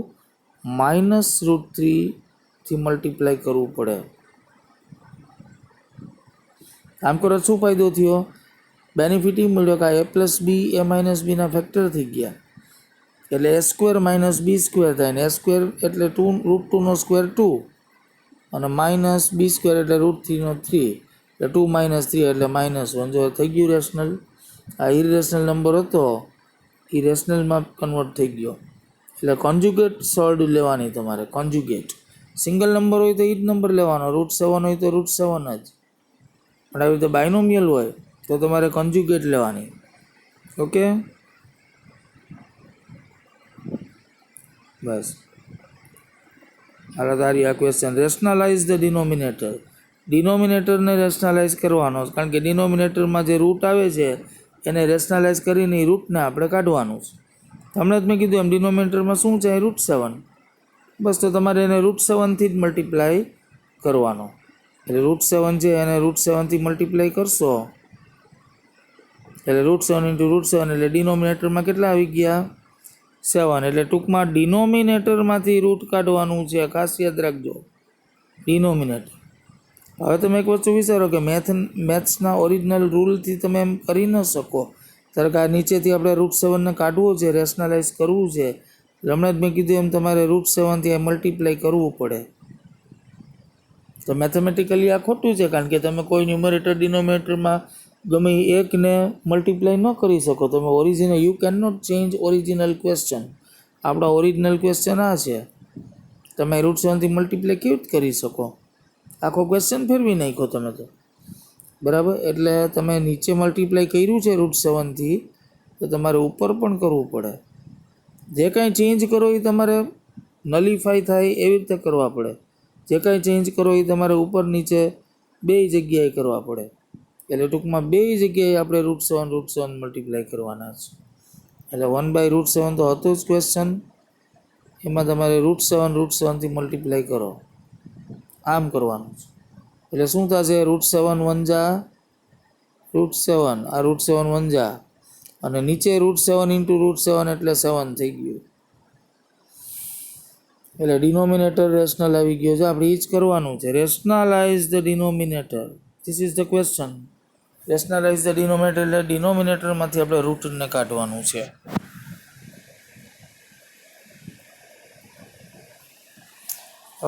માઇનસ √3થી મલ્ટીપ્લાય કરવું પડે. આમ કરો શું ફાયદો થયો? બેનિફિટ એ મળ્યો કે a + b a - b ના ફેક્ટર થઈ ગયા એટલે a² - b² થાય ને a² એટલે √2 સ્ક્વેર 2 અને માઇનસ b² એટલે √3 3 એટલે 2 - 3 એટલે -1. જો થઈ ગયું રેશનલ. આ ઇરેશનલ નંબર હતો એ રેશનલમાં કન્વર્ટ થઈ ગયો. એટલે કોન્જ્યુગેટ સોલ્ડ લેવાની તમારે. કોન્જ્યુગેટ સિંગલ નંબર હોય તો એ જ નંબર લેવાનો, √7 હોય તો √7 જ. પણ આવી રીતે બાયનોમિયલ હોય તો તમારે કોન્જ્યુગેટ લેવાની. ઓકે, બસ હાલો તારી આ ક્વેશ્ચન. Rationalise the denominator. ડિનોમિનેટરને રેશનલાઇઝ કરવાનો, કારણ કે ડિનોમિનેટરમાં જે રૂટ આવે છે એને રેશનલાઇઝ કરીને એ રૂટને આપણે કાઢવાનું છે. હમણાં જ મેં કીધું એમ ડિનોમિનેટરમાં શું છે √7. બસ તો તમારે એને √7થી જ મલ્ટીપ્લાય કરવાનો. એટલે √7 છે એને √7થી મલ્ટીપ્લાય કરશો એટલે √7 × √7 એટલે ડિનોમિનેટરમાં કેટલા આવી ગયા 7. એટલે ટૂંકમાં ડિનોમિનેટરમાંથી રૂટ કાઢવાનું છે. ખાસ યાદ રાખજો ડિનોમિનેટર. હવે તમે એક વસ્તુ વિચારો કે મેથ્સના ઓરિજિનલ રૂલથી તમે એમ કરી ન શકો. ધારો કે આ નીચેથી આપણે √7ને કાઢવું છે, રેશનલાઇઝ કરવું છે. હમણાં જ મેં કીધું એમ તમારે √7થી મલ્ટીપ્લાય કરવું પડે. તો મેથેમેટિકલી આ ખોટું છે, કારણ કે તમે કોઈ ન્યુમરેટર ડિનોમિનેટરમાં ગમે એકને મલ્ટીપ્લાય ન કરી શકો. તમે original you can not change original question. આપણા ઓરિજિનલ ક્વેશ્ચન આ છે, તમે √7થી મલ્ટીપ્લાય કેવી રીતે કરી શકો? આખો ક્વેશ્ચન ફેરવી નાખો તમે તો, બરાબર. એટલે તમે નીચે મલ્ટીપ્લાય કર્યું છે √7થી તો તમારે ઉપર પણ કરવું પડે. જે કાંઈ ચેન્જ કરો એ તમારે નલિફાય થાય એવી રીતે કરવા પડે. જે કાંઈ ચેન્જ કરો એ તમારે ઉપર નીચે બે જગ્યાએ કરવા પડે. એટલે ટૂંકમાં બે જગ્યાએ આપણે √7 મલ્ટીપ્લાય કરવાના છે. એટલે 1/√7 તો હતું જ ક્વેશ્ચન, એમાં તમારે √7થી મલ્ટીપ્લાય કરો, આમ કરવાનું છે. એટલે શું થશે? √7 * 1 √7, આ √7 * 1 અને નીચે √7 × √7 એટલે 7 થઈ ગયું. એટલે ડિનોમિનેટર રેશનલ આવી ગયો છે. આપણે એ જ કરવાનું છે. Rationalise the denominator. This is the question. Rationalise the denominator એટલે ડિનોમિનેટરમાંથી આપણે રૂટને કાઢવાનું છે.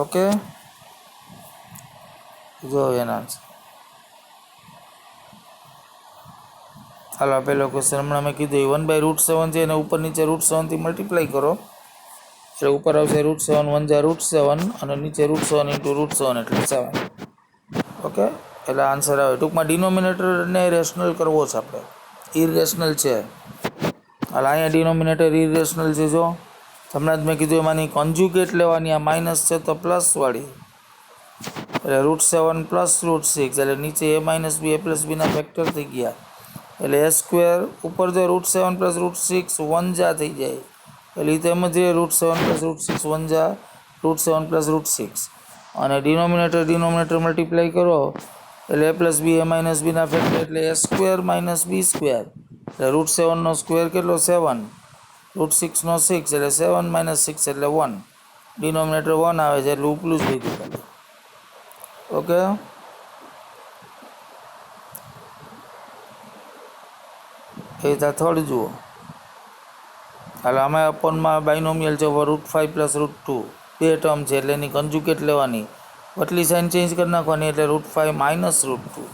ઓકે, જો એના છે. હાલો પહેલો ક્વેશ્ચન હમણાં મેં કીધું 1/√7 છે એને ઉપર નીચે √7થી મલ્ટીપ્લાય કરો એટલે ઉપર આવશે √7 * 1 √7 અને નીચે √7 × √7 એટલે 7. ઓકે, એટલે આન્સર આવે. ટૂંકમાં ડિનોમિનેટરને રેશનલ કરવો છે આપણે, ઇરરેશનલ છે. હાલ અહીંયા ડિનોમિનેટર ઇરરેશનલ છે. જો હમણાં જ મેં કીધું એમાંની કોન્જ્યુગેટ લેવાની. આ માઇનસ છે તો પ્લસવાળી એટલે √7 + √6 એટલે નીચે a - b a + b ના ફેક્ટર થઈ ગયા. એટલે a² ઉપર જો √7 + √6 1 થઈ જાય એટલે એ તો એમ જ √7 + √6 1 √7 + √6 અને ડિનોમિનેટર મલ્ટીપ્લાય કરો એટલે a + b a - b ના ફેક્ટર એટલે a² - b². એટલે √7 નો સ્ક્વેર કેટલો 7, √6 નો 6 એટલે 7 - 6 એટલે 1. ડિનોમિનેટર 1 આવે છે એટલે ઉપલું જ લીધું. ઓકે, એ રીતે થર્ડ જુઓ. હાલ આમાં અપોનમાં બાયનોમિયલ છે √5 + √2 બે ટર્મ છે એટલે એની કન્જ્યુગેટ લેવાની. વટલી સાઇન ચેન્જ કરી નાખવાની એટલે √5 - √2.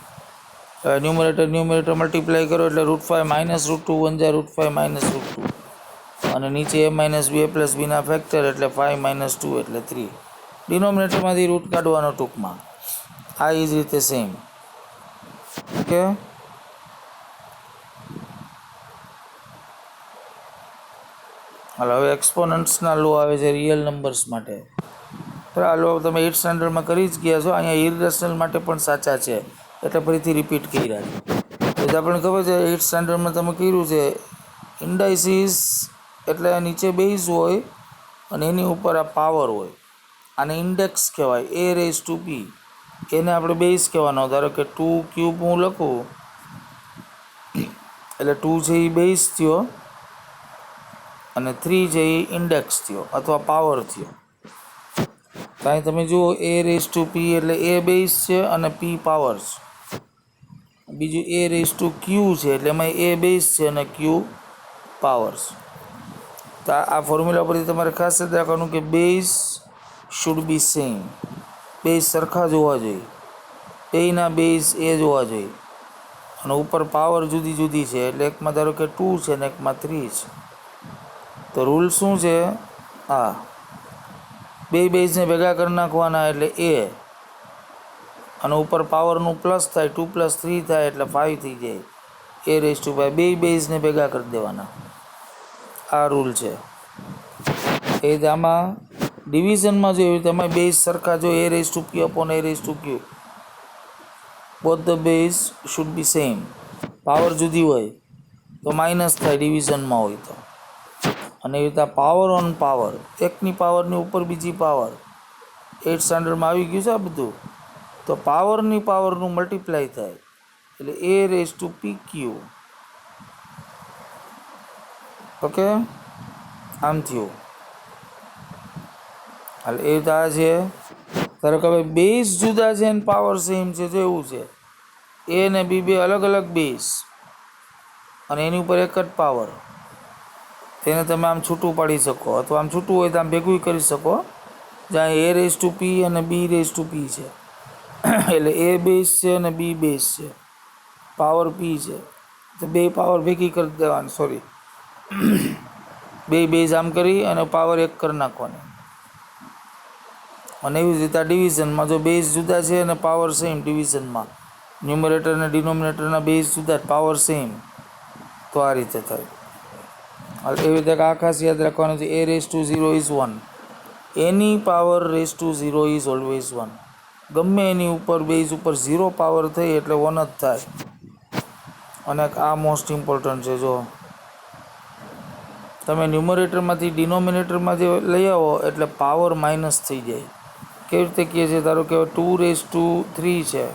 ન્યુમરેટર મલ્ટીપ્લાય કરો એટલે √5 - √2 1 √5 - √2 અને નીચે a - b a + b ના ફેક્ટર એટલે 5 - 2 એટલે 3. ડિનોમિનેટરમાંથી રૂટ કાઢવાનો ટૂંકમાં. આ એ જ રીતે સેમ. ઓકે, હાલ હવે એક્સપોનન્ટ્સના લો આવે છે રિયલ નંબર્સ માટે. તો આ લો તમે 8th સ્ટાન્ડર્ડમાં કરી જ ગયા છો. અહીંયા ઇરેશનલ માટે પણ સાચા છે, એટલે ફરીથી રિપીટ કર્યા છે. તો આપણને ખબર છે 8th સ્ટાન્ડર્ડમાં તમે કર્યું છે ઇન્ડાઇસીસ એટલે નીચે બેઝ હોય અને એની ઉપર આ પાવર હોય. આને ઇન્ડેક્સ કહેવાય, a રેઝ ટુ p. એને આપણે બેઝ કહેવાનો. ધારો કે 2 ક્યુબ હું લખું એટલે 2 છે એ બેઝ થયો અને 3 છે એ ઇન્ડેક્સ થયો અથવા પાવર થયો. તો અહીં તમે જુઓ a રેઝ ટુ p એટલે a બેઝ છે અને p પાવર છે. બીજું a રેઝ ટુ q છે એટલે એમાં a બેઝ છે અને q પાવર છે. તો આ ફોર્મ્યુલા પરથી તમારે ખાસ યાદ રાખવાનું કે base should be same. Base સરખા જ હોવા જોઈએ, બેયના બેઝ એ જ હોવા જોઈએ. અને ઉપર પાવર જુદી જુદી છે એટલે એકમાં ધારો કે 2 છે ને એકમાં 3 છે. તો રૂલ શું છે? હા, બે બેઝને ભેગા કરી નાખવાના એટલે a અને ઉપર પાવરનું પ્લસ થાય, 2 + 3 થાય એટલે 5 થઈ જાય, a રેઝ ટુ 5. બે બેઝને ભેગા કરી દેવાના. આ રૂલ છે. એ રીતે આમાં ડિવિઝનમાં જોયું તમે બેઝ સરખા જો a raise to p upon a raise to q, both the base should be same. Power જુદી હોય તો માઇનસ થાય ડિવિઝનમાં હોય તો. અને એ રીતે પાવર ઓન પાવર, એકની પાવરની ઉપર બીજી પાવર. 8th સ્ટાન્ડર્ડમાં આવી ગયું છે આ બધું. તો પાવરની પાવરનું મલ્ટીપ્લાય થાય એટલે a raise to pq. Okay, આમ થયું. હાલ એ રીતે આ છે. ધારો કે હવે બેઝ જુદા છે અને પાવર સેમ છે. જો એવું છે a ને b બે અલગ અલગ બેઝ અને એની ઉપર એક જ પાવર. તેને તમે આમ છૂટું પાડી શકો અથવા આમ છૂટું હોય તો આમ ભેગું કરી શકો. જ્યાં a રેઝ ટુ p અને b રેઝ ટુ p છે એટલે a બેઝ છે અને b બેઝ છે, પાવર p છે. તો બે પાવર ભેગી કરી દેવાની, સોરી બે બેઝ આમ કરી અને પાવર એક કરી નાખવાની. અને એવી જ રીતે ડિવિઝનમાં જો બેઝ જુદા છે અને પાવર સેમ, ડિવિઝનમાં ન્યુમરેટર અને ડિનોમિનેટરના બેઝ જુદા, પાવર સેમ, તો આ રીતે થાય. એવી રીતે આ ખાસ યાદ રાખવાનું છે, a રેઝ ટુ 0 ઇઝ 1. એની power raise to 0 is always 1. ગમે એની ઉપર બેઝ ઉપર 0 પાવર થઈ એટલે 1 જ થાય. અને આ મોસ્ટ ઇમ્પોર્ટન્ટ છે. જો તમે ન્યુમરેટરમાંથી ડિનોમિનેટરમાં જે લઈ આવો એટલે પાવર માઇનસ થઈ જાય. કેવી રીતે કહે છે? ધારો કે 2 રેઝ ટુ 3 છે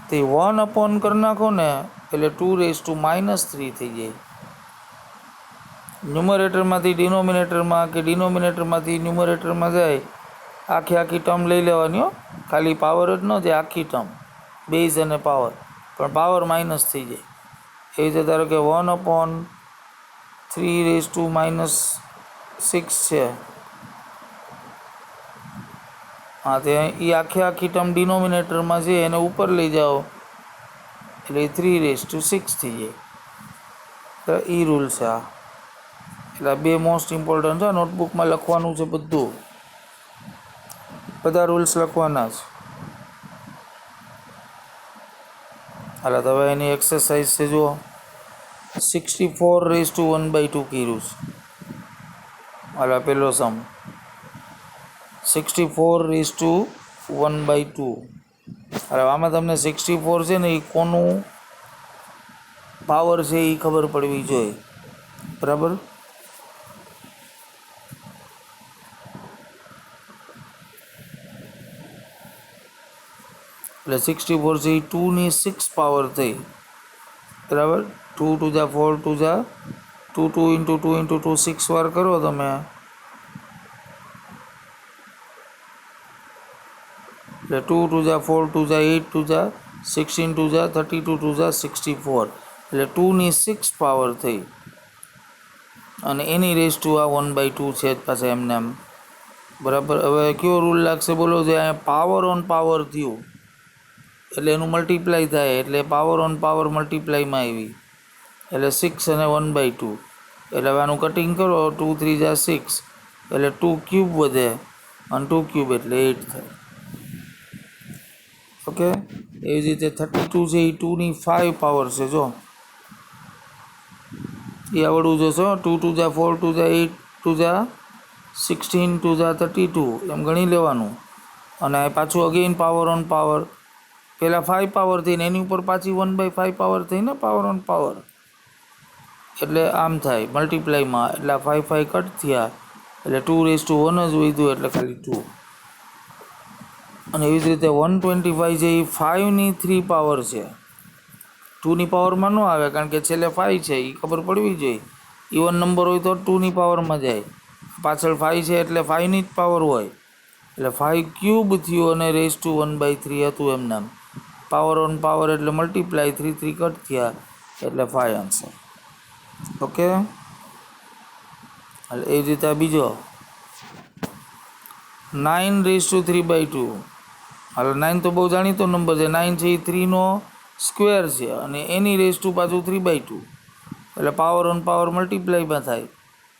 તે 1 અપોન કરી નાખો ને એટલે 2 રેઝ ટુ -3 થઈ જાય. ન્યુમરેટરમાંથી ડિનોમિનેટરમાં કે ડિનોમિનેટરમાંથી ન્યુમરેટરમાં જાય આખી ટર્મ લઈ લેવાની હો. ખાલી પાવર જ ન જાય, આખી ટર્મ બેઝ અને પાવર, પણ પાવર માઇનસ થઈ જાય. એ રીતે ધારો કે 1/3 રેઝ ટુ -6 છે. હા, તે એ આખી ટર્મ ડિનોમિનેટરમાં છે એને ઉપર લઈ જાઓ એટલે 3 રેઝ ટુ 6 થઈ જાય. તો એ રૂલ છે આ. એટલે બે મોસ્ટ ઇમ્પોર્ટન્ટ છે. નોટબુકમાં લખવાનું છે બધું, બધા રૂલ્સ લખવાના છે. હાલ હવે એની એક્સરસાઇઝ છે. જુઓ 64 રેઝ ટુ 1/2 કર્યું છે. હાલ પેલો સમ 64 રેઝ ટુ 1/2. હવે આમાં તમને 64 છે ને એ કોનું પાવર છે એ ખબર પડવી જોઈએ, બરાબર? એટલે 64 છે એ 2ની 6 પાવર થઈ, બરાબર? 2 × 4 × 2 2 × 2 × 2 6 વાર કરો તમે એટલે 2 × 4 × 8 × 16 × 32 × 64 એટલે 2ની 6 પાવર થઈ. અને એની રેઝ ટુ આ 1/2 છે પાછા એમને એમ, બરાબર? હવે કયો રૂલ લાગશે બોલો? જે અહીંયા પાવર ઓન પાવર થયું એટલે એનું મલ્ટીપ્લાય થાય એટલે પાવર ઓન પાવર મલ્ટીપ્લાયમાં આવી એટલે 6 અને 1/2. એટલે હવે આનું કટિંગ કરો 2 × 3 = 6 એટલે 2 ક્યુબ વધે અને 2 ક્યુબ એટલે 8 થાય. ઓકે, એવી જ રીતે 32 છે એ 2ની 5 પાવર છે. જો એ આવડવું જોશે. 2 2 જા 4, 2 જા 8, 2 જા 16, 2 જા 32 એમ ગણી લેવાનું. અને પાછું અગેન પાવર ઓન પાવર, પહેલાં 5 પાવર થઈને એની ઉપર પાછી 1/5 પાવર થઈને પાવર ઓન પાવર, એટલે આમ થાય મલ્ટીપ્લાયમાં. એટલે 5 5 કટ થયા એટલે 2 1 જ વધ્યું એટલે ખાલી 2. અને એવી જ રીતે 125 છે એ 5ની 3 પાવર છે, 2ની પાવરમાં ન આવે કારણ કે છેલ્લે 5 છે, એ ખબર પડવી જોઈએ. ઇવન નંબર હોય તો 2ની પાવરમાં જાય, પાછળ 5 છે એટલે 5ની જ પાવર હોય, એટલે 5 ક્યુબ થયું અને રેઝ ટુ 1/3 હતું એમ નામ. પાવર ઓન પાવર એટલે મલ્ટીપ્લાય, 3 3 કટ થયા એટલે 5 આન્સર. ઓકે, એટલે એ રીતે બીજો 9^3/2. હાલ 9 તો બહુ જાણીતો નંબર છે. 9 છે એ 3નો સ્ક્વેર છે અને એની રેઝ ટુ પાછું 3/2, એટલે પાવર ઓન પાવર મલ્ટીપ્લાયમાં થાય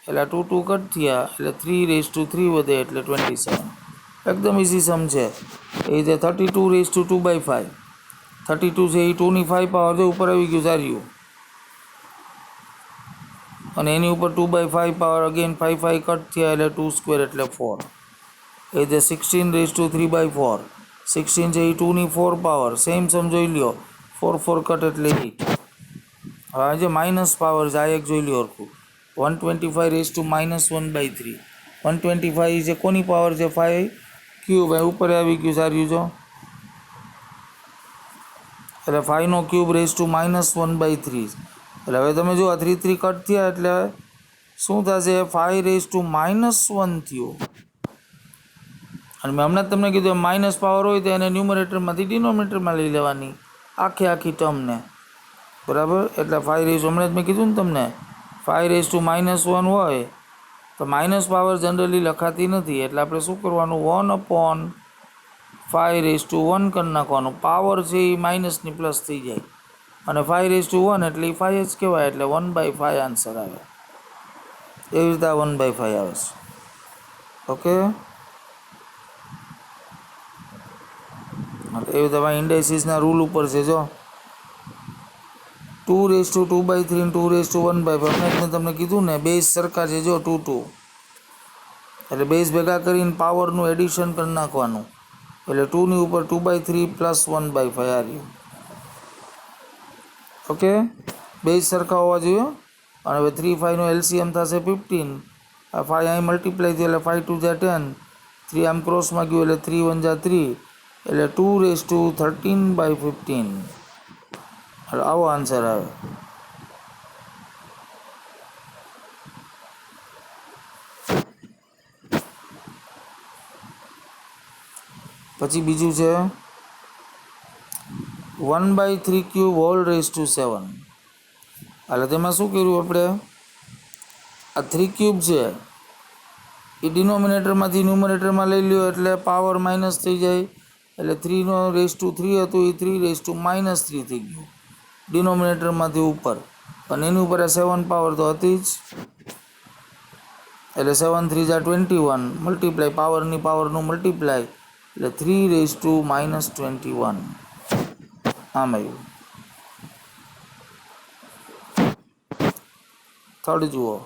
એટલે 2 2 કટ થયા એટલે 3^3 વધે એટલે 27. એકદમ ઇઝી સમ છે. એ રીતે 32^2/5, 32 છે એ 2ની 5 પાવર જો ઉપર આવી ગયું સાર્યું, અને એની ઉપર 2/5 પાવર અગેન 5 5 કટ થયા એટલે 2² એટલે 4. એ રીતે 16^3/4, 16 છે એ 2ની 4 પાવર, સેમ સમ જોઈ લ્યો, 4 4 કટ એટલે 8. હવે આજે માઇનસ પાવર છે, આ એક જોઈ લ્યો હરખું, 125^-1/3. 125 છે કોની પાવર છે? 5 ક્યુબ, ઉપર આવી ગયું સાર્યું જો, એટલે 5નો ક્યુબ રેઝ ટુ -1/3. એટલે હવે તમે જો 3 3 કટ થયા એટલે શું થશે? 5^-1 થયું. અને મેં હમણાં જ તમને કીધું માઇનસ પાવર હોય તો એને ન્યુમરેટરમાંથી ડિનોમિનેટરમાં લઈ લેવાની આખી ટર્મને, બરાબર. એટલે 5 હમણાં જ મેં કીધું ને તમને, 5^-1 હોય તો માઇનસ પાવર જનરલી લખાતી નથી, એટલે આપણે શું કરવાનું? 1/5^1 કરી નાખવાનું. પાવર છે એ માઇનસની પ્લસ થઈ જાય, અને 5^1 એટલે એ 5 જ કહેવાય, એટલે 1/5 આન્સર આવે. એવી રીતે 1/5 આવે છે. ઓકે, એવું તમારા ઇન્ડાઇસીસના રૂલ ઉપર છે. જો 2^2/3 અને 2^1/5, મેં તમને કીધું ને બેઝ સરખા છે. જો 2 2, એટલે બેઝ ભેગા કરીને પાવરનું એડિશન કરી નાખવાનું, એટલે 2ની ઉપર 2/3 + 1/5 આ રહ્યું. ઓકે, બેઝ સરખા હોવા જોઈએ. અને હવે 3 5નો એલસીએમ થશે 15. આ 5 અહીં મલ્ટીપ્લાય થયું એટલે 5 2 જા 10, 3 આમ ક્રોસમાં ગયું એટલે 3 1 જા 3, એટલે 2^13/15. એટલે આવો આન્સર આવે. પછી બીજું છે 1/3³ ² 7. એટલે તેમાં શું કર્યું આપણે? આ 3³ છે એ ડિનોમિનેટરમાંથી ન્યુમરેટરમાં લઈ લ્યો એટલે પાવર માઇનસ થઈ જાય, એટલે 3નો રેઝ ટુ 3 હતું એ 3^-3 થઈ ગયું ડિનોમિનેટરમાંથી ઉપર, અને એની ઉપર 7 પાવર તો હતી જ, એટલે 7 3 જા 21, મલ્ટીપ્લાય પાવરની પાવરનું મલ્ટીપ્લાય, એટલે 3^-21 આમ આવ્યું. થર્ડ જુઓ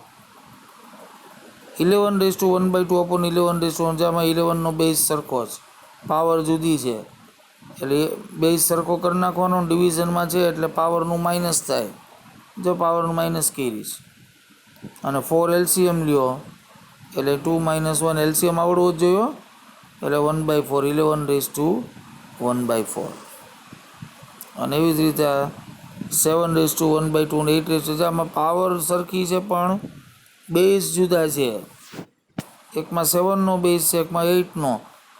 11^1/2/11, જેમાં 11નો બેઝ સરખો છે, પાવર જુદી છે, એટલે બેઝ સરખો કરી નાખવાનો. ડિવિઝનમાં છે એટલે પાવરનું માઇનસ થાય, જો પાવરનું માઇનસ કરીશ. અને 4 એલસીએમ લ્યો એટલે 2 - 1 એલસીએમ આવડવો જ જોયો, એટલે 1/4, 11^1/4. અને એવી જ રીતે 7^1/2 અને 8, આમાં પાવર સરખી છે પણ બેઝ જુદા છે. એકમાં 7નો બેઝ છે, એકમાં 8નો,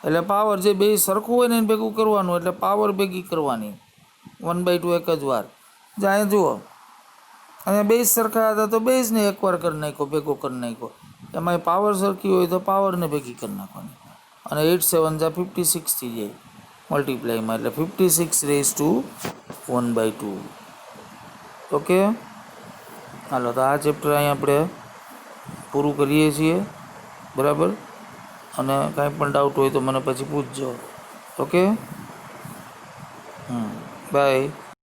એટલે પાવર જે બેઝ સરખું હોય ને એને ભેગું કરવાનું, એટલે પાવર ભેગી કરવાની 1/2 એક જ વાર. જ્યાં જુઓ અહીંયા બેઝ સરખા હતા તો બેઝને એકવાર કરી નાખ્યો, ભેગો કરી નાખ્યો. એમાં પાવર સરખી હોય તો પાવરને ભેગી કરી નાખવાની, અને 8 7 જા 56 થઈ જાય મલ્ટીપ્લાયમાં, એટલે 56^1/2. ઓકે, હાલો તો આ ચેપ્ટર અહીં આપણે પૂરું કરીએ છીએ, બરાબર. અને કાંઈ પણ ડાઉટ હોય તો મને પછી પૂછજો. Okay, by.